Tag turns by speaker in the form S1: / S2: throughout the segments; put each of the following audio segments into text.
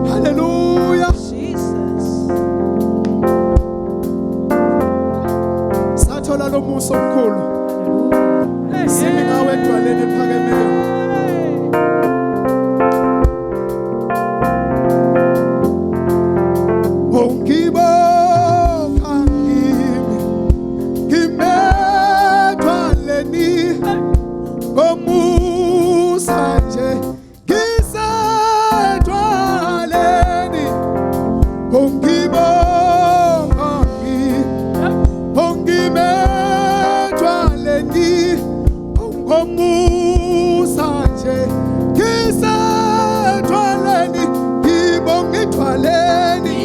S1: Hallelujah. Sathola lo musa omkhulu. Simi ngawe edwaleni ephakemeyo. Ngibonga ngimi, ngimedwaleni, ngomusa nje ngisedwaleni. Ngibonga ngimedwaleni, ngomusa nje ngisedwaleni. Ngibonga edwaleni.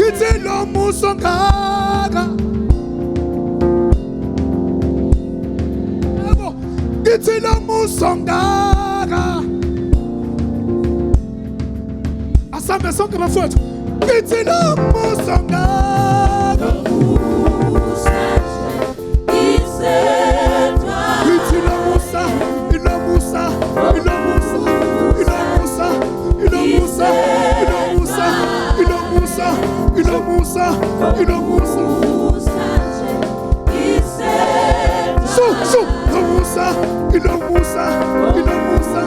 S1: Kithi lo musa ongaka. Yebo, kithi lo musa ongaka. Asambe sonke bafowethu. Kithi lo musa ongaka. Kithi lo musa, ilo musa, ilo musa, ilo musa, ilo musa, ilo musa, ilo musa, ilo musa, ilo musa. Ilo musa, ilo musa, ilo musa.